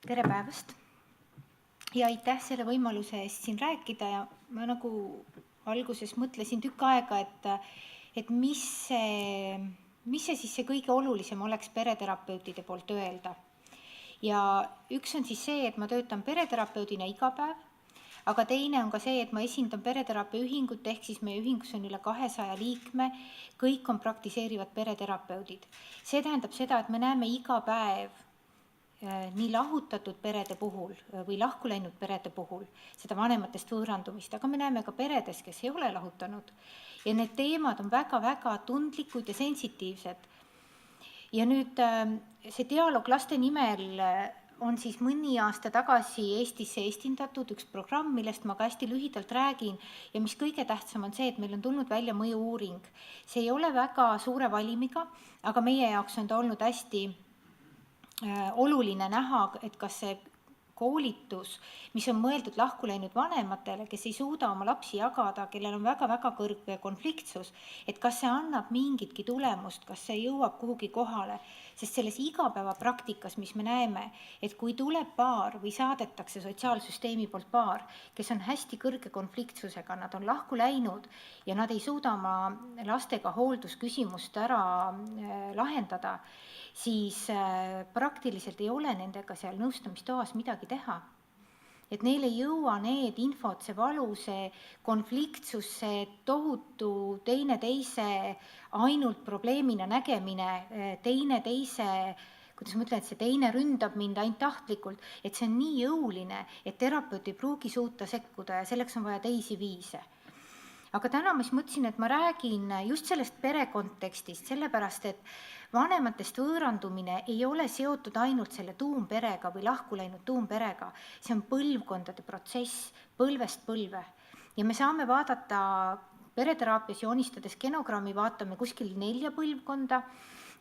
Tere päevast ja aitäh selle võimaluse eest siin rääkida ja ma nagu alguses mõtlesin tükk aega, et mis see siis see kõige olulisem oleks pereterapeutide poolt öelda. Ja üks on siis see, et ma töötan pereterapeudina iga päev, aga teine on ka see, et ma esindan pereteraapia ühingut, ehk siis meie ühingus on üle 200 liikme, kõik on praktiseerivad pereterapeudid. See tähendab seda, et me näeme iga päev nii lahutatud perede puhul või lahku läinud perede puhul seda vanematest võõrandumist, aga me näeme ka peredes, kes ei ole lahutanud. Ja need teemad on väga-väga tundlikud ja sensitiivsed. Ja nüüd see dialoog laste nimel on siis mõni aasta tagasi Eestisse esindatud üks programm, millest ma ka hästi lühidalt räägin ja mis kõige tähtsam on see, et meil on tulnud välja mõju-uuring. See ei ole väga suure valimiga, aga meie jaoks on ta olnud hästi oluline näha, et kas see koolitus, mis on mõeldud lahku läinud vanematele, kes ei suuda oma lapsi jagada, kellel on väga-väga kõrge konfliktsus, et kas see annab mingitki tulemust, kas see jõuab kuhugi kohale, sest selles igapäevapraktikas, mis me näeme, et kui tuleb paar või saadetakse sotsiaalsüsteemi poolt paar, kes on hästi kõrge konfliktsusega, nad on lahku läinud ja nad ei suuda oma lastega hooldusküsimust ära lahendada, siis praktiliselt ei ole nendega seal nõustamistoas midagi teha. Et neil ei jõua need infod, see valu, see konfliktsus, see tohutu teineteise ainult probleemina nägemine, teineteise, kuidas ma ütlen, et see teine ründab mind ainult tahtlikult, et see on nii jõuline, et terapeut ei pruugi suuta sekkuda ja selleks on vaja teisi viise. Aga täna ma mõtlesin, et ma räägin just sellest perekontekstist, sellepärast, et vanematest võõrandumine ei ole seotud ainult selle tuumperega või lahku läinud tuumperega. See on põlvkondade protsess, põlvest põlve. Ja me saame vaadata pereteraapias joonistades genogrammi, vaatame kuskil 4 põlvkonda,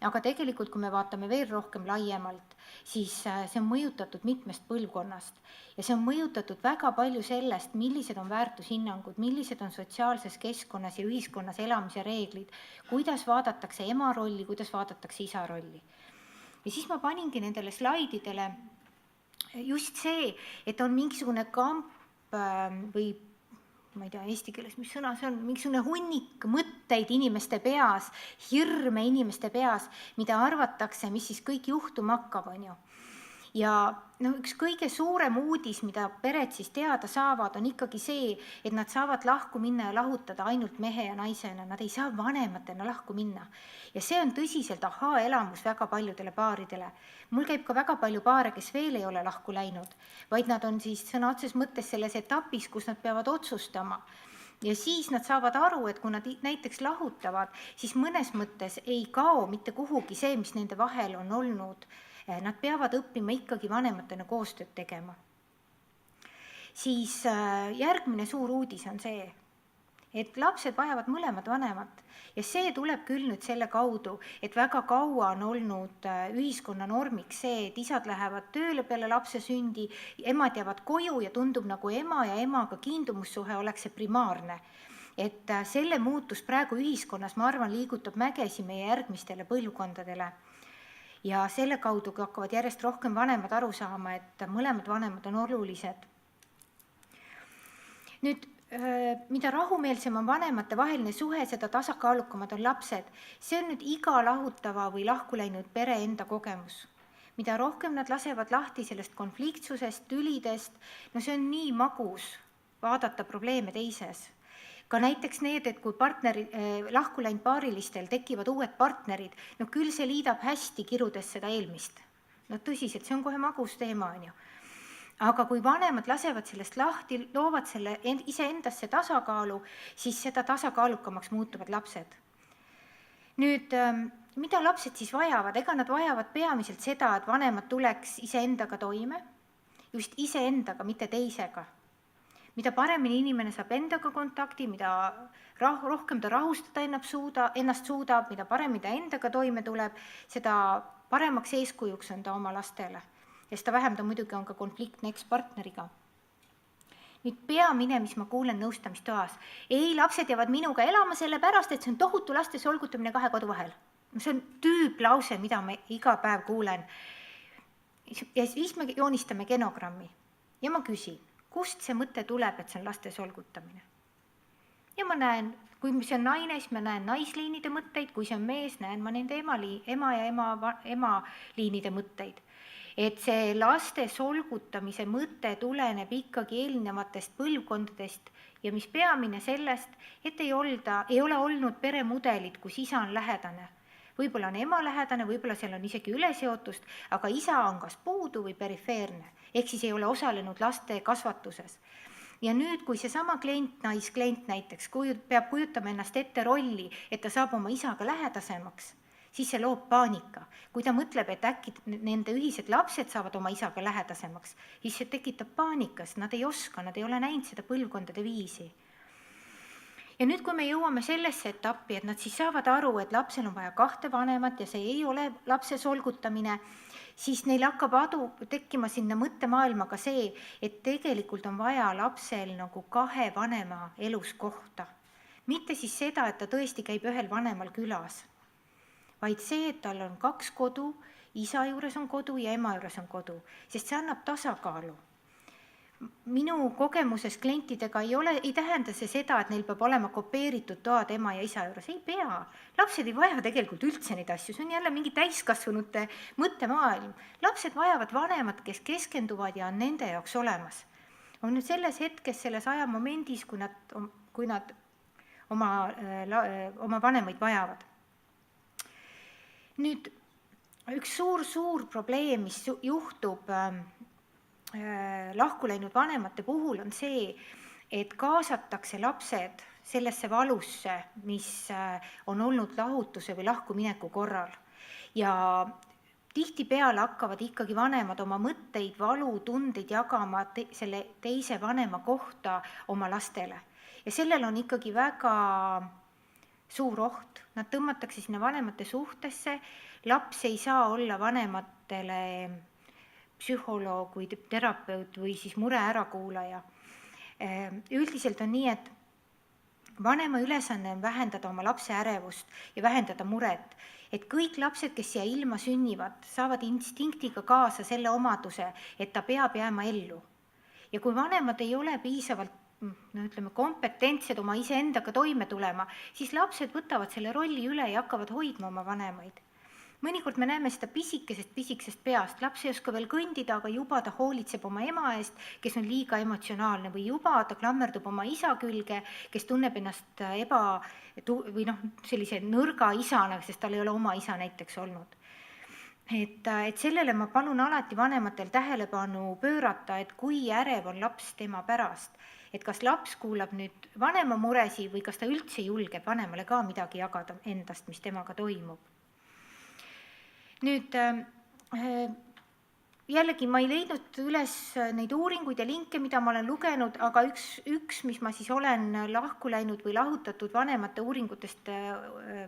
aga tegelikult, kui me vaatame veel rohkem laiemalt, siis see on mõjutatud mitmest põlvkonnast. Ja see on mõjutatud väga palju sellest, millised on väärtushinnangud, millised on sotsiaalses keskkonnas ja ühiskonnas elamise reeglid, kuidas vaadatakse ema rolli, kuidas vaadatakse isa rolli. Ja siis ma paningi nendele slaididele just see, et on mingisugune kamp või ma ei tea eesti keeles, mis sõna see on, mingisugune hunnik mõtteid inimeste peas, hirme inimeste peas, mida arvatakse, mis siis kõik juhtuma hakkab, on ju. Ja üks kõige suurem uudis, mida pered siis teada saavad, on ikkagi see, et nad saavad lahku minna ja lahutada ainult mehe ja naisena, nad ei saa vanematena lahku minna. Ja see on tõsiselt ahaa-elamus väga paljudele paaridele. Mul käib ka väga palju paare, kes veel ei ole lahku läinud, vaid nad on siis sõna otses mõttes selles etapis, kus nad peavad otsustama. Ja siis nad saavad aru, et kui nad näiteks lahutavad, siis mõnes mõttes ei kao mitte kuhugi see, mis nende vahel on olnud. Nad peavad õppima ikkagi vanematena koostööd tegema. Siis järgmine suur uudis on see, et lapsed vajavad mõlemad vanemat ja see tuleb küll nüüd selle kaudu, et väga kaua on olnud ühiskonna normiks see, et isad lähevad tööle peale lapse sündi, emad jäävad koju ja tundub nagu ema ja emaga kiindumussuhe oleks see primaarne. Et selle muutus praegu ühiskonnas, ma arvan, liigutab mägesi meie järgmistele põlvkondadele. Ja selle kaudu hakkavad järjest rohkem vanemad aru saama, et mõlemad vanemad on olulised. Nüüd, mida rahumeelsem on vanemate vaheline suhe, seda tasakaalukamad on lapsed. See on nüüd iga lahutava või lahku läinud pere enda kogemus. Mida rohkem nad lasevad lahti sellest konfliktsusest, tülidest, no see on nii magus vaadata probleeme teises. Ka näiteks need, et kui lahku läinud paarilistel tekivad uued partnerid, no küll see liidab hästi kirudes seda eelmist. No tõsiselt, see on kohe magus teema, on ju. Aga kui vanemad lasevad sellest lahti, loovad selle iseendasse tasakaalu, siis seda tasakaalukamaks muutuvad lapsed. Nüüd, mida lapsed siis vajavad? Ega nad vajavad peamiselt seda, et vanemad tuleks iseendaga toime, just iseendaga, mitte teisega. Mida paremini inimene saab endaga kontakti, mida rohkem ta rahustada ennast suudab, mida paremini ta endaga toime tuleb, seda paremaks eeskujuks on ta oma lastele. Ja seda vähem ta muidugi on ka konfliktne ekspartneriga. Nüüd peamine, mis ma kuulen nõustamistoas. Ei, lapsed jäävad minuga elama selle pärast, et see on tohutu laste solgutamine 2 kodu vahel. See on tüüplause, mida ma iga päev kuulen. ja siis me joonistame genogrammi ja ma küsin, kust see mõte tuleb, et see on laste solgutamine. Ja ma näen, kui see on naine, siis ma näen naisliinide mõtteid, kui see on mees, näen ma nende ema ja ema liinide mõtteid. Et see laste solgutamise mõte tuleneb ikkagi eelnevatest põlvkondadest ja mis peamine sellest, et ei ole olnud peremudelit, kus isa on lähedane. Võib-olla on ema lähedane, võib-olla seal on isegi üleseotust, aga isa on kas puudu või perifeerne, ehk siis ei ole osalenud laste kasvatuses. Ja nüüd, kui seesama naisklient näiteks peab kujutama ennast ette rolli, et ta saab oma isaga lähedasemaks, siis see loob paanika. Kui ta mõtleb, et äkki nende ühised lapsed saavad oma isaga lähedasemaks, siis see tekitab paanikas, nad ei oska, nad ei ole näinud seda põlvkondade viisi. Ja nüüd, kui me jõuame sellesse etappi, et nad siis saavad aru, et lapsel on vaja 2 vanemat ja see ei ole lapse solgutamine, siis neil hakkab tekkima sinna mõttemaailmaga see, et tegelikult on vaja lapsel nagu 2 vanema elus kohta. Mitte siis seda, et ta tõesti käib ühel vanemal külas, vaid see, et tal on 2 kodu, isa juures on kodu ja ema juures on kodu, sest see annab tasakaalu. Minu kogemuses klientidega ei tähenda see seda, et neil peab olema kopeeritud toad ema ja isa juures, ei pea. Lapsed ei vaja tegelikult üldse neid asju, see on jälle mingi täiskasvanute mõttemaailm. Lapsed vajavad vanemat, kes keskenduvad ja on nende jaoks olemas. On nüüd selles hetkes, selles ajamomendis, kui nad oma vanemaid vajavad. Nüüd, üks suur probleem, mis juhtub lahku läinud vanemate puhul on see, et kaasatakse lapsed sellesse valusse, mis on olnud lahutuse või lahkumineku korral. Ja tihtipeale hakkavad ikkagi vanemad oma mõtteid, valu, tundeid jagama selle teise vanema kohta oma lastele. Ja sellel on ikkagi väga suur oht. Nad tõmmatakse sinna vanemate suhtesse, laps ei saa olla vanematele psühholoog või terapeut või siis mure ärakuulaja. Üldiselt on nii, et vanema ülesanne on vähendada oma lapse ärevust ja vähendada muret. Et kõik lapsed, kes siia ilma sünnivad, saavad instinktiga kaasa selle omaduse, et ta peab jääma ellu. Ja kui vanemad ei ole piisavalt kompetentsed oma iseendaga toime tulema, siis lapsed võtavad selle rolli üle ja hakkavad hoidma oma vanemaid. Mõnikord me näeme seda pisikesest peast. Laps ei oska veel kõndida, aga juba ta hoolitseb oma ema eest, kes on liiga emotsionaalne, või juba ta klammerdub oma isa külge, kes tunneb ennast sellise nõrga isana, sest tal ei ole oma isa näiteks olnud. Et sellele ma palun alati vanematel tähelepanu pöörata, et kui ärev on laps tema pärast, et kas laps kuulab nüüd vanema muresi või kas ta üldse julgeb vanemale ka midagi jagada endast, mis temaga toimub. Nüüd jällegi ma ei leidnud üles neid uuringuid ja linke, mida ma olen lugenud, aga üks, mis ma siis olen lahku läinud või lahutatud vanemate uuringutest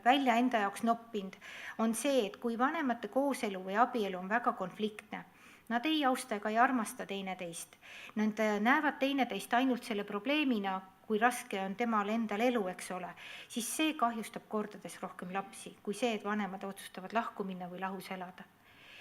välja enda jaoks noppinud, on see, et kui vanemate kooselu või abielu on väga konfliktne, nad ei austa ega ei armasta teineteist, nad näevad teineteist ainult selle probleemina, kui raske on temal endal elu, eks ole, siis see kahjustab kordades rohkem lapsi, kui see, et vanemad otsustavad lahku minna või lahus elada.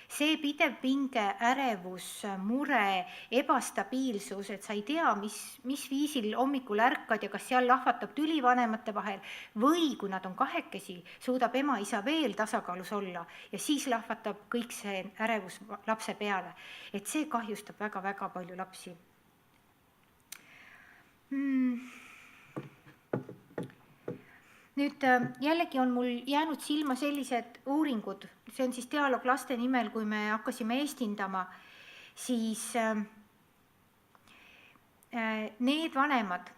See pidev pinge, ärevus, mure, ebastabiilsus, et sa ei tea, mis viisil hommikul ärkad ja kas seal lahvatab tüli vanemate vahel või kui nad on kahekesi, suudab ema-isa veel tasakaalus olla ja siis lahvatab kõik see ärevus lapse peale. Et see kahjustab väga-väga palju lapsi. Nüüd jällegi on mul jäänud silma sellised uuringud, see on siis Dialoog laste nimel, kui me hakkasime eestindama, siis need vanemad,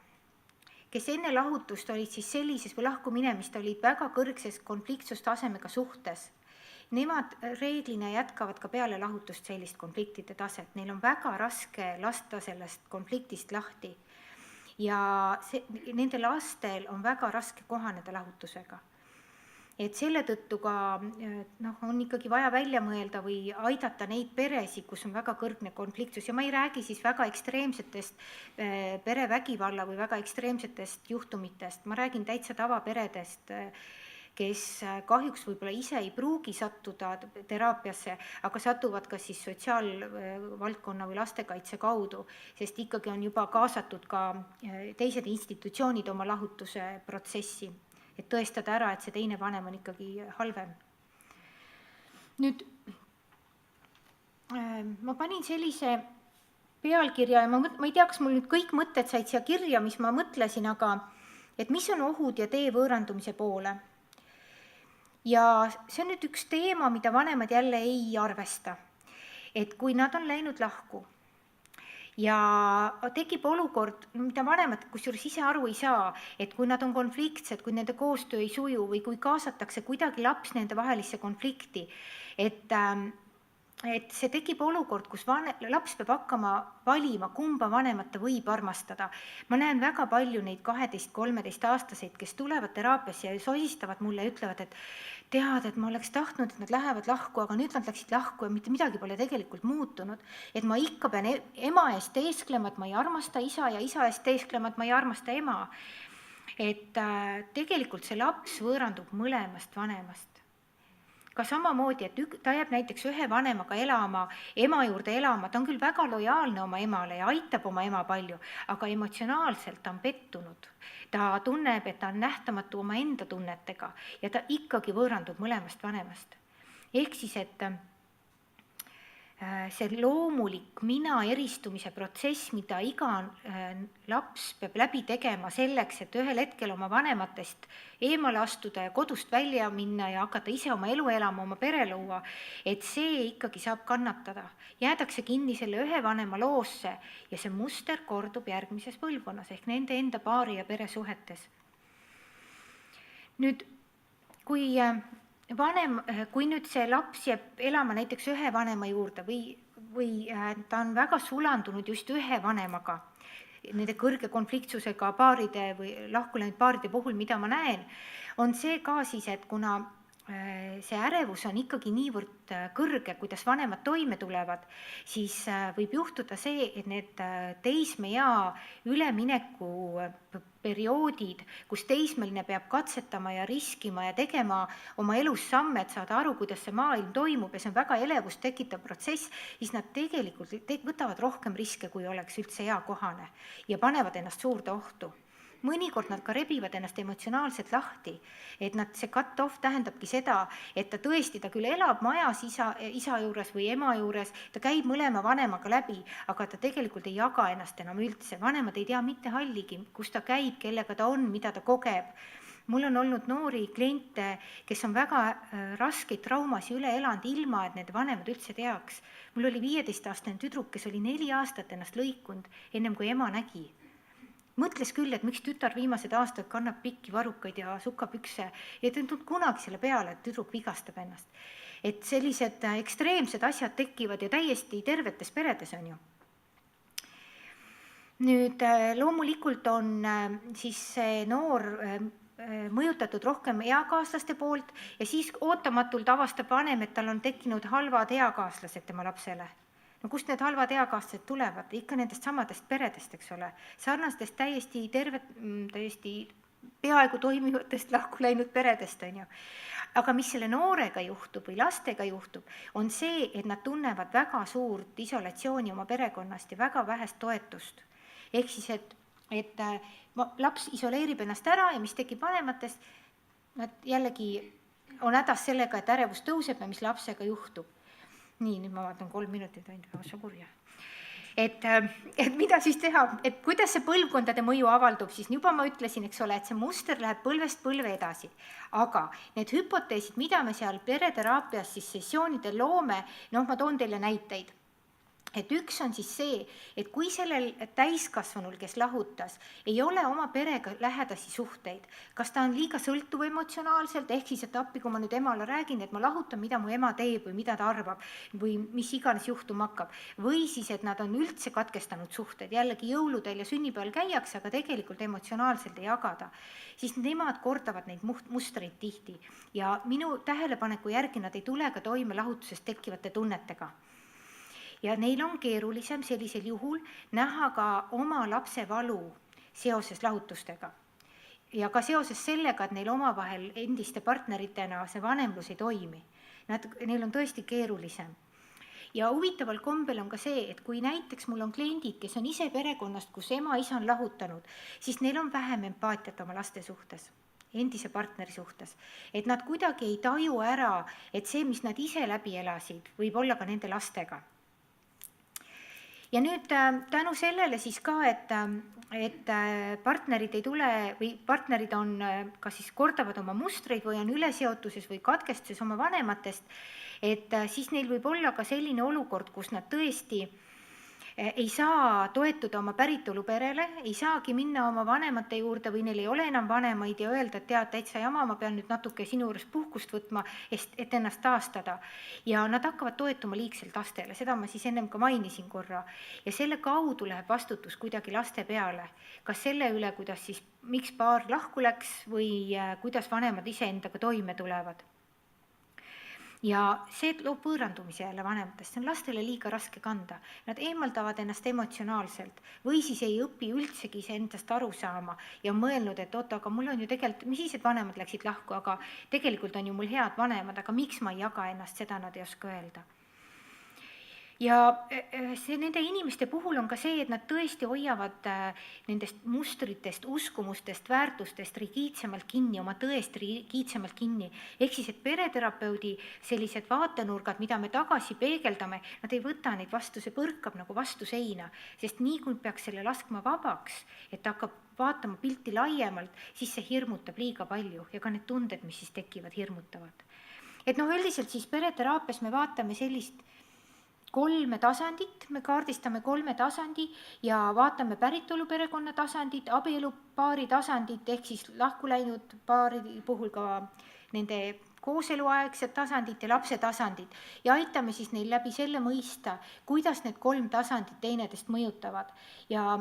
kes enne lahutust olid siis sellises või lahkuminemist, olid väga kõrgses konfliktsustasemega suhtes, nemad reeglina jätkavad ka peale lahutust sellist konfliktide taset, neil on väga raske lasta sellest konfliktist lahti. Ja nende lastel on väga raske kohaneda lahutusega. Et selle tõttu ka on ikkagi vaja välja mõelda või aidata neid peresid, kus on väga kõrgne konfliktsus. Ja ma ei räägi siis väga ekstreemsetest perevägivalla või väga ekstreemsetest juhtumitest. Ma räägin täitsa tavaperedest, kes kahjuks võib-olla ise ei pruugi sattuda teraapiasse, aga satuvad kas siis sotsiaalvaldkonna või lastekaitse kaudu, sest ikkagi on juba kaasatud ka teised institutsioonid oma lahutuse protsessi, et tõestada ära, et see teine vanem on ikkagi halvem. Nüüd ma panin sellise pealkirja ja ma ei tea, kas mul nüüd kõik mõtted said siia kirja, mis ma mõtlesin, aga et mis on ohud ja tee võõrandumise poole. Ja see on nüüd üks teema, mida vanemad jälle ei arvesta. Et kui nad on läinud lahku ja tekib olukord, mida vanemad kusjuures ise aru ei saa, et kui nad on konfliktsed, kui nende koostöö ei suju või kui kaasatakse kuidagi laps nende vahelisse konflikti, et see tekib olukord, kus laps peab hakkama valima, kumba vanemat ta võib armastada. Ma näen väga palju neid 12-13-aastaseid, kes tulevad teraapiasse ja sosistavad mulle ja ütlevad, et tead, et ma oleks tahtnud, et nad lähevad lahku, aga nüüd nad läksid lahku ja mitte midagi pole tegelikult muutunud. Et ma ikka pean ema eest teesklema, et ma ei armasta isa ja isa eest teesklema, et ma ei armasta ema. Et tegelikult see laps võõrandub mõlemast vanemast. Ka samamoodi, et ta jääb näiteks ühe vanemaga elama, ema juurde elama, ta on küll väga lojaalne oma emale ja aitab oma ema palju, aga emotsionaalselt ta on pettunud. Ta tunneb, et ta on nähtamatu oma enda tunnetega ja ta ikkagi võõrandub mõlemast vanemast. Ehk siis, et see loomulik mina eristumise protsess, mida iga laps peab läbi tegema selleks, et ühel hetkel oma vanematest eemale astuda ja kodust välja minna ja hakata ise oma elu elama, oma pere luua, et see ikkagi saab kannatada. Jäädakse kinni selle ühe vanema loosse ja see muster kordub järgmises põlvkonnas ehk nende enda paari ja peresuhetes. Nüüd, kui nüüd see laps jääb elama näiteks ühe vanema juurde või ta on väga sulandunud just ühe vanemaga, nende kõrge konfliktsusega paaride või lahkuläinud paaride puhul, mida ma näen, on see ka siis, et kuna see ärevus on ikkagi niivõrd kõrge, kuidas vanemad toime tulevad, siis võib juhtuda see, et need teismeea ülemineku perioodid, kus teismeline peab katsetama ja riskima ja tegema oma elus samme, et saada aru, kuidas see maailm toimub ja see on väga elevust tekitav protsess, siis nad tegelikult võtavad rohkem riske, kui oleks üldse eakohane ja panevad ennast suurde ohtu. Mõnikord nad ka rebivad ennast emotsionaalselt lahti, et see cut-off tähendabki seda, et ta tõesti, ta küll elab majas isa juures või ema juures, ta käib mõlema vanemaga läbi, aga ta tegelikult ei jaga ennast enam üldse. Vanemad ei tea mitte halligi, kus ta käib, kellega ta on, mida ta kogeb. Mul on olnud noori kliente, kes on väga raskeid traumasi üle elanud ilma, et need vanemad üldse teaks. Mul oli 15-aastane tüdruk, kes oli 4 aastat ennast lõikunud, ennem kui ema nägi. Mõtles küll, et miks tütar viimased aastad kannab pikki varrukaid ja sukapükse ja ta ei tulnud kunagi selle peale, et tüdruk vigastab ennast. Et sellised ekstreemsed asjad tekivad ja täiesti tervetes peredes on ju. Nüüd loomulikult on siis see noor mõjutatud rohkem eakaaslaste poolt ja siis ootamatult avastab vanem, et tal on tekkinud halvad eakaaslased tema lapsele. No kust need halvad eakaaslased tulevad? Ikka nendest samadest peredest, eks ole. Sarnastest täiesti peaaegu toimivatest lahku läinud peredest on ju. Aga mis selle noorega juhtub või lastega juhtub, on see, et nad tunnevad väga suurt isolatsiooni oma perekonnast ja väga vähest toetust. Ehk siis, et laps isoleerib ennast ära ja mis tekib vanematest, nad jällegi on hädas sellega, et ärevus tõuseb ja mis lapsega juhtub. Nii, nüüd ma vaatan 3 minutit ainult, väga kurja. Et mida siis teha, et kuidas see põlvkondade mõju avaldub, siis juba ma ütlesin, eks ole, et see muster läheb põlvest põlve edasi. Aga need hüpoteesid, mida me seal pereteraapias siis sessioonidel loome, ma toon teile näiteid. Et üks on siis see, et kui sellel täiskasvanul, kes lahutas, ei ole oma perega lähedasi suhteid, kas ta on liiga sõltuv emotsionaalselt, ehk siis, et appi, kui ma nüüd emale räägin, et ma lahutan, mida mu ema teeb või mida ta arvab või mis iganes juhtuma hakkab, või siis, et nad on üldse katkestanud suhted, jällegi jõuludel ja sünnipäeval käiakse, aga tegelikult emotsionaalselt ei jagada, siis nemad kordavad neid mustreid tihti ja minu tähelepaneku järgi nad ei tule ka toime lahutusest tekkivate tunnetega. Ja neil on keerulisem sellisel juhul näha ka oma lapse valu seoses lahutustega. ja ka seoses sellega, et neil omavahel endiste partneritena see vanemlus ei toimi. Neil on tõesti keerulisem. Ja huvitaval kombel on ka see, et kui näiteks mul on kliendid, kes on ise perekonnast, kus ema-isa on lahutanud, siis neil on vähem empaatiat oma laste suhtes, endise partneri suhtes. Et nad kuidagi ei taju ära, et see, mis nad ise läbi elasid, võib olla ka nende lastega. Ja nüüd tänu sellele siis ka, et partnerid ei tule või partnerid on kas siis kordavad oma mustreid või on üleseotuses või katkestuses oma vanematest, et siis neil võib olla ka selline olukord, kus nad tõesti ei saa toetuda oma päritoluperele, ei saagi minna oma vanemate juurde või neil ei ole enam vanemaid ja öelda, et tead, täitsa jama, ma pean nüüd natuke sinu juures puhkust võtma, et ennast taastada. Ja nad hakkavad toetuma liigselt lastele, seda ma siis ennem ka mainisin korra. Ja selle kaudu läheb vastutus kuidagi laste peale. Kas selle üle, kuidas siis, miks paar lahku läks või kuidas vanemad iseendaga toime tulevad. Ja see loob võõrandumise jälle vanematest, see on lastele liiga raske kanda. Nad eemaldavad ennast emotsionaalselt või siis ei õpi üldsegi endast aru saama ja on mõelnud, et oota, aga mul on ju tegelikult, mis siis, et vanemad läksid lahku, aga tegelikult on ju mul head vanemad, aga miks ma ei jaga ennast, seda nad ei oska öelda. Ja see nende inimeste puhul on ka see, et nad tõesti hoiavad nendest mustritest, uskumustest, väärtustest rigiidsemalt kinni, oma tõest rigiidsemalt kinni. Ehk siis, et pereterapeudi sellised vaatenurgad, mida me tagasi peegeldame, nad ei võta neid vastu, see põrkab nagu vastu seina, sest nii kui peaks selle laskma vabaks, et hakkab vaatama pilti laiemalt, siis see hirmutab liiga palju ja ka need tunded, mis siis tekivad, hirmutavad. Et üldiselt siis pereteraapias me vaatame sellist 3 tasandit, me kaardistame 3 tasandi ja vaatame päritoluperekonna tasandit, abielupaari tasandit, ehk siis lahku läinud paari puhul ka nende kooseluaegsed tasandid ja lapse tasandid ja aitame siis neil läbi selle mõista, kuidas need 3 tasandit teineteist mõjutavad ja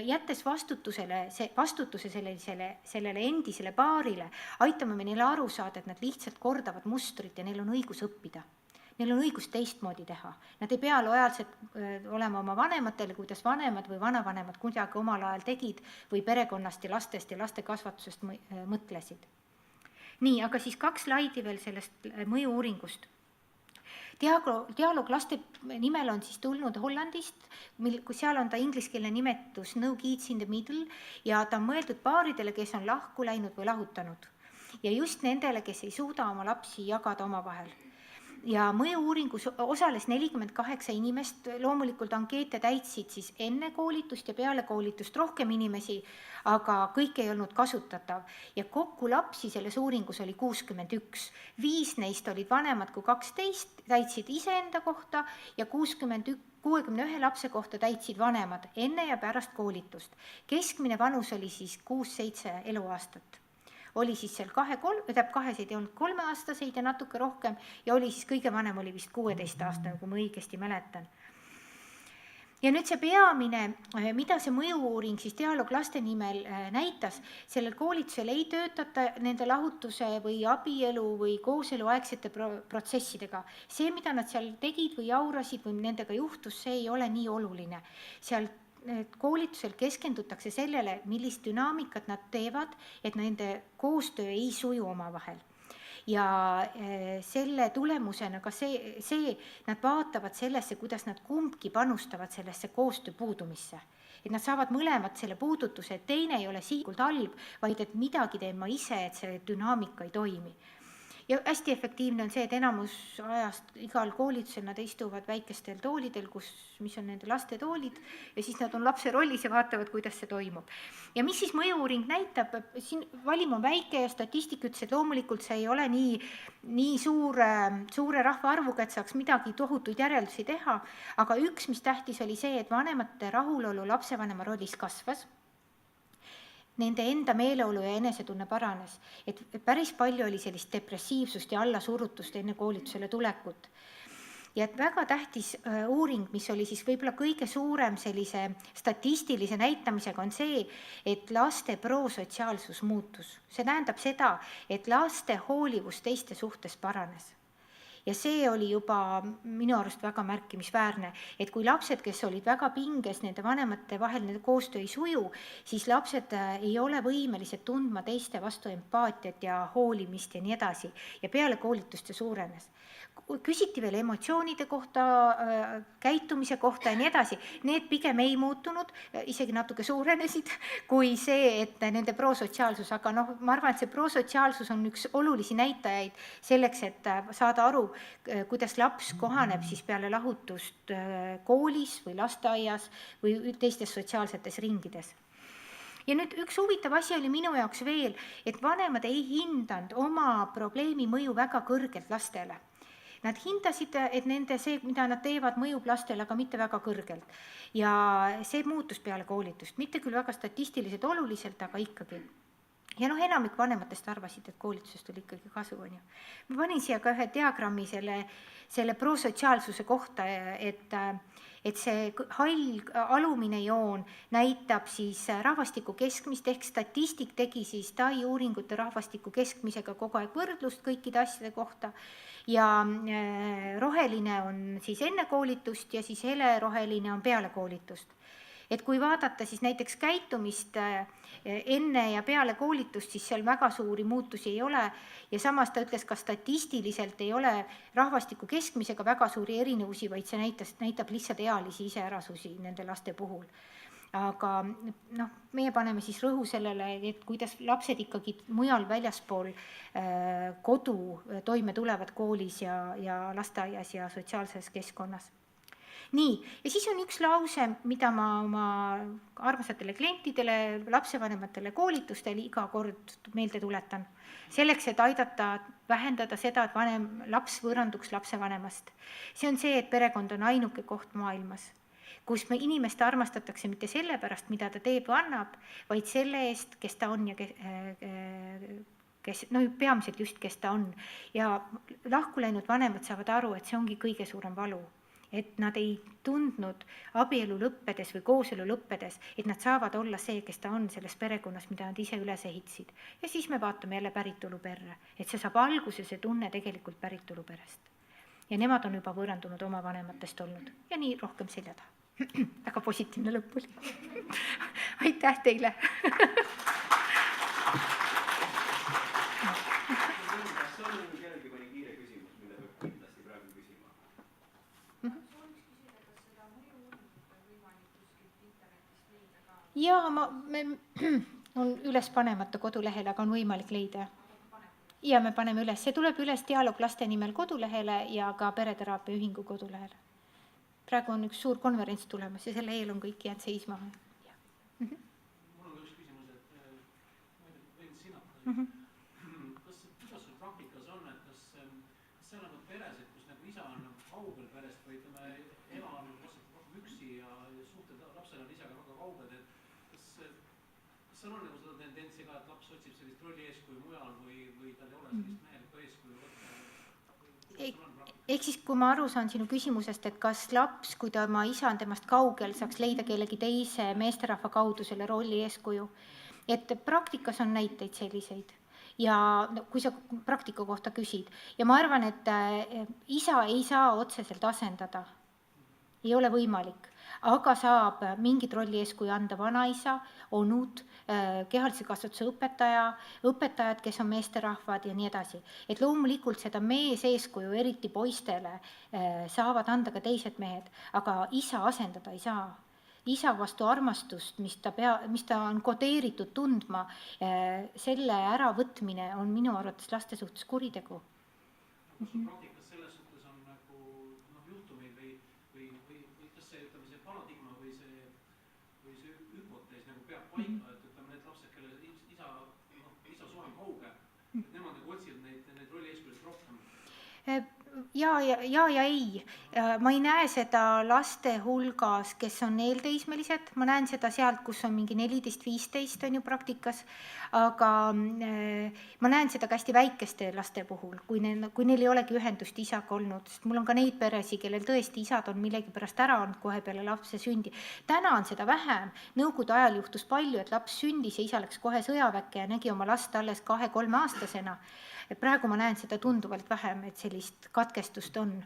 jättes vastutuse sellele endisele paarile, aitame me neile aru saada, et nad lihtsalt kordavad mustrit ja neil on õigus õppida. Neil on õigus teistmoodi teha. Nad ei pea lojaalselt olema oma vanematele, kuidas vanemad või vanavanemad kuidagi omal ajal tegid või perekonnast ja lastest ja laste kasvatusest mõtlesid. Nii, aga siis 2 slaidi veel sellest mõju-uuringust. Dialoog laste nimel on siis tulnud Hollandist, seal on ta ingliskeelne nimetus No Kids in the Middle ja ta on mõeldud paaridele, kes on lahku läinud või lahutanud. Ja just nendele, kes ei suuda oma lapsi jagada omavahel. Ja mõju-uuringus osales 48 inimest, loomulikult ankeete täitsid siis enne koolitust ja peale koolitust rohkem inimesi, aga kõik ei olnud kasutatav. Ja kokku lapsi selles uuringus oli 61. 5 neist olid vanemad kui 12, täitsid iseenda kohta ja 61 lapse kohta täitsid vanemad enne ja pärast koolitust. Keskmine vanus oli siis 6-7 eluaastat. Oli siis seal 2-3, ei olnud 3-aastaseid ja natuke rohkem ja oli siis kõige vanem oli vist 16-aastane, kui ma õigesti mäletan. Ja nüüd see peamine, mida see mõju-uuring siis dialoog laste nimel näitas, sellel koolitusel ei töötata nende lahutuse või abielu või kooseluaegsete protsessidega. See, mida nad seal tegid või jaurasid või nendega juhtus, see ei ole nii oluline. Seal koolitusel keskendutakse sellele, millist dünaamikat nad teevad, et nende koostöö ei suju omavahel. Ja selle tulemusena ka see, nad vaatavad sellesse, kuidas nad kumbki panustavad sellesse koostöö puudumisse. Et nad saavad mõlemad selle puudutuse, et teine ei ole sikult halb, vaid et midagi teen ma ise, et see dünaamika ei toimi. Ja hästi efektiivne on see, et enamus ajast igal koolitusel nad istuvad väikestel toolidel, mis on nende laste toolid ja siis nad on lapse rollis ja vaatavad, kuidas see toimub. Ja mis siis mõju-uuring näitab, siin valim on väike ja statistik ütles, et loomulikult see ei ole nii suure rahvaarvuga, et saaks midagi tohutuid järeldusi teha, aga üks, mis tähtis oli see, et vanemate rahulolu lapsevanema rollis kasvas. Nende enda meeleolu ja enesetunne paranes, et päris palju oli sellist depressiivsust ja allasurutust enne koolitusele tulekut. Ja et väga tähtis uuring, mis oli siis võib-olla kõige suurem sellise statistilise näitamisega, on see, et laste prosotsiaalsus muutus. See tähendab seda, et laste hoolivus teiste suhtes paranes. ja see oli juba minu arust väga märkimisväärne, et kui lapsed, kes olid väga pinges, nende vanemate vahel nende koostöö ei suju, siis lapsed ei ole võimelised tundma teiste vastu empaatiat ja hoolimist ja nii edasi ja peale koolitust see suurenes. Küsiti veel emotsioonide kohta, käitumise kohta ja nii edasi, need pigem ei muutunud, isegi natuke suurenesid, kui see, et nende prosotsiaalsus, aga ma arvan, et see prosotsiaalsus on üks olulisi näitajaid selleks, et saada aru, kuidas laps kohaneb siis peale lahutust koolis või lasteaias või teistes sotsiaalsetes ringides. Ja nüüd üks huvitav asi oli minu jaoks veel, et vanemad ei hindanud oma probleemi mõju väga kõrgelt lastele. Nad hindasid, et nende see, mida nad teevad, mõjub lastele, aga mitte väga kõrgelt. Ja see muutus peale koolitust, mitte küll väga statistiliselt oluliselt, aga ikkagi. Ja enamik vanematest arvasid, et koolitusest oli ikkagi kasu, on ju. Ma panin siia ka ühe diagrammi selle prosotsiaalsuse kohta, et see hall alumine joon näitab siis rahvastiku keskmist, ehk statistik tegi siis Tai uuringute rahvastiku keskmisega kogu aeg võrdlust kõikide asjade kohta ja roheline on siis enne koolitust ja siis heleroheline on peale koolitust. Et kui vaadata siis näiteks käitumist enne ja peale koolitust, siis seal väga suuri muutusi ei ole ja samas ta ütles, ka statistiliselt ei ole rahvastiku keskmisega väga suuri erinevusi, vaid see näitab lihtsalt ealisi iseärasusi nende laste puhul. Aga meie paneme siis rõhu sellele, et kuidas lapsed ikkagi mujal väljaspool kodu toime tulevad koolis ja lasteaias ja sotsiaalses keskkonnas. Nii, ja siis on üks lause, mida ma oma armsatele klientidele, lapsevanematele koolitustel iga kord meelde tuletan. Selleks, et aidata vähendada seda, et laps võõranduks lapsevanemast. See on see, et perekond on ainuke koht maailmas, kus inimest armastatakse mitte selle pärast, mida ta teeb või annab, vaid selle eest, kes ta on ja peamiselt just, kes ta on. Ja lahku läinud vanemad saavad aru, et see ongi kõige suurem valu. Et nad ei tundnud abielu lõppedes või kooselu lõppedes, et nad saavad olla see, kes ta on selles perekonnas, mida nad ise üles ehitasid. Ja siis me vaatame jälle päritoluperre, et see saab alguse see tunne tegelikult päritoluperest. Ja nemad on juba võõrandunud oma vanematest olnud ja nii rohkem selja taha. Väga positiivne lõpp oli. Aitäh teile! Jaa, on üles panemata kodulehele, aga on võimalik leida. Ja me paneme üles, see tuleb üles Dialoog laste nimel kodulehele ja ka Pereteraapia Ühingu kodulehele. Praegu on üks suur konverents tulemas ja selle eel on kõik jäänud seisma. Mul on üks küsimus, et ma võin sina. Kuidas sul praktikas on, et kas see on peres, et kus isa on kaugel perest või ema on üksi ja suhted lapsel on isaga väga kaugel, et kas seal on seda tendentsi ka, et laps otsib sellist rolli eeskuju mujal või tal ei ole sellist mehelikku eeskuju võtta? Ehk siis, kui ma aru saan sinu küsimusest, et kas laps, kui ta oma isa on temast kaugel, saaks leida kellegi teise meesterahva kaudu selle rolli eeskuju, et praktikas on näiteid selliseid. Ja kui sa praktika kohta küsid, ja ma arvan, et isa ei saa otseselt asendada, ei ole võimalik, aga saab mingit rolli eeskuju anda vanaisa, onud, kehalise kasvatuse õpetajad, kes on meesterahvad ja nii edasi. Et loomulikult seda mees eeskuju, eriti poistele, saavad anda ka teised mehed, aga isa asendada ei saa. Isa vastu armastust, mis ta on kodeeritud tundma, selle äravõtmine on minu arvates laste suhtes kuritegu. Praktikas selles suhtes on juhtumeid või kas see paradigma või see hüpotees peab paika, et need lapsed, kelle isa suhe on kauge, et nemad otsivad neid rolli eeskujusid rohkem? Ja ei. Ma ei näe seda laste hulgas, kes on eelteismelised, ma näen seda sealt, kus on mingi 14-15 on ju praktikas, aga ma näen seda ka hästi väikeste laste puhul, kui neil ei olegi ühendust isaga olnud, sest mul on ka neid peresi, kellel tõesti isad on millegipärast ära olnud kohe peale lapse sündi. Täna on seda vähem, nõukogude ajal juhtus palju, et laps sündis ja isa läks kohe sõjaväkke ja nägi oma last alles 2-3 aastasena. Praegu ma näen seda tunduvalt vähem, et sellist katkestamist raskestust on.